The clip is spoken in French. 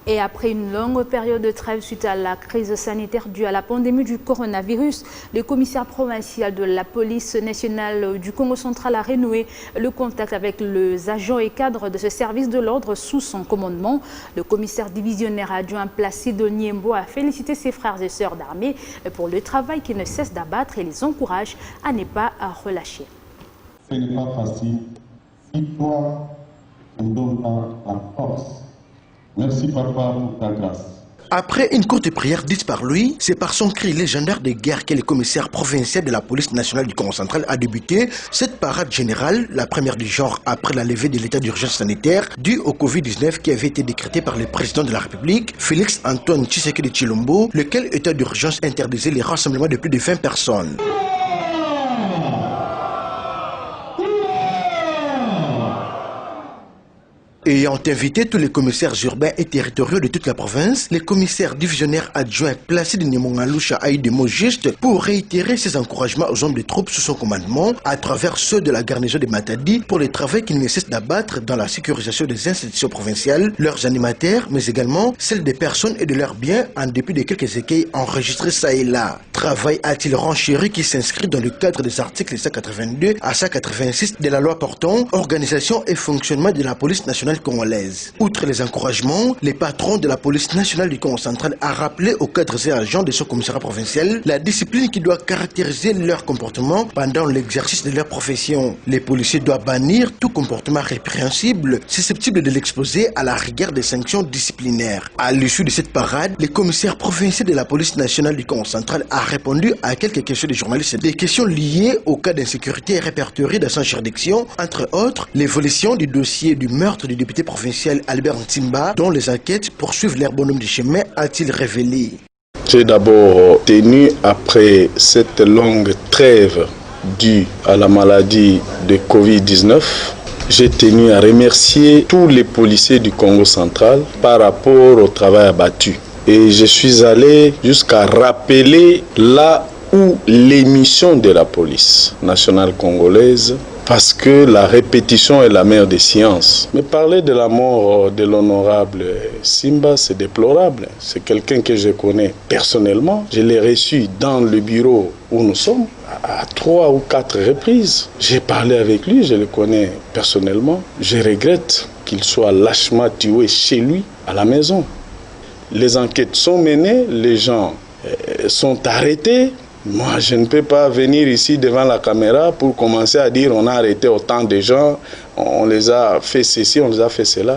Et après une longue période de trêve suite à la crise sanitaire due à la pandémie du coronavirus, le commissaire provincial de la police nationale du Congo central a renoué le contact avec les agents et cadres de ce service de l'ordre sous son commandement. Le commissaire divisionnaire adjoint Placide Niembo a félicité ses frères et sœurs d'armée pour le travail qu'ils ne cessent d'abattre et les encourage à ne pas relâcher. Ce n'est pas facile. Si toi, on donne la force. Merci papa pour ta grâce. Après une courte prière dite par lui, c'est par son cri légendaire de guerre que le commissaire provincial de la police nationale du Congo central a débuté cette parade générale, la première du genre après la levée de l'état d'urgence sanitaire dû au Covid-19 qui avait été décrété par le président de la République, Félix Antoine Tshisekedi Tshilombo, lequel état d'urgence interdisait les rassemblements de plus de 20 personnes. Ayant invité tous les commissaires urbains et territoriaux de toute la province, le commissaire divisionnaire adjoint Placide Niembo-Ngalusha a eu des mots justes pour réitérer ses encouragements aux hommes de troupes sous son commandement à travers ceux de la garnison de Matadi pour le travail qu'ils ne cessent d'abattre dans la sécurisation des institutions provinciales, leurs animateurs, mais également celles des personnes et de leurs biens en dépit de quelques écueils enregistrés ça et là. Travail a-t-il renchéri qui s'inscrit dans le cadre des articles 182 à 186 de la loi portant organisation et fonctionnement de la police nationale congolaise. Outre les encouragements, les patrons de la police nationale du Congo central a rappelé aux cadres et agents de son commissariat provincial la discipline qui doit caractériser leur comportement pendant l'exercice de leur profession. Les policiers doivent bannir tout comportement répréhensible susceptible de l'exposer à la rigueur des sanctions disciplinaires. À l'issue de cette parade, le commissaire provincial de la police nationale du Congo central a répondu à quelques questions des journalistes, des questions liées au cas d'insécurité répertoriées dans sa juridiction, entre autres l'évolution du dossier du meurtre du député provincial Albert Ntimba, dont les enquêtes poursuivent leur bonhomme de chemin, a-t-il révélé. J'ai d'abord tenu, après cette longue trêve due à la maladie de Covid-19, j'ai tenu à remercier tous les policiers du Congo central par rapport au travail abattu. Et je suis allé jusqu'à rappeler là où l'émission de la police nationale congolaise, parce que la répétition est la mère des sciences. Mais parler de la mort de l'honorable Simba, c'est déplorable. C'est quelqu'un que je connais personnellement. Je l'ai reçu dans le bureau où nous sommes à 3 ou 4 reprises. J'ai parlé avec lui, je le connais personnellement. Je regrette qu'il soit lâchement tué chez lui, à la maison. Les enquêtes sont menées, les gens sont arrêtés. Moi, je ne peux pas venir ici devant la caméra pour commencer à dire on a arrêté autant de gens, on les a fait ceci, on les a fait cela.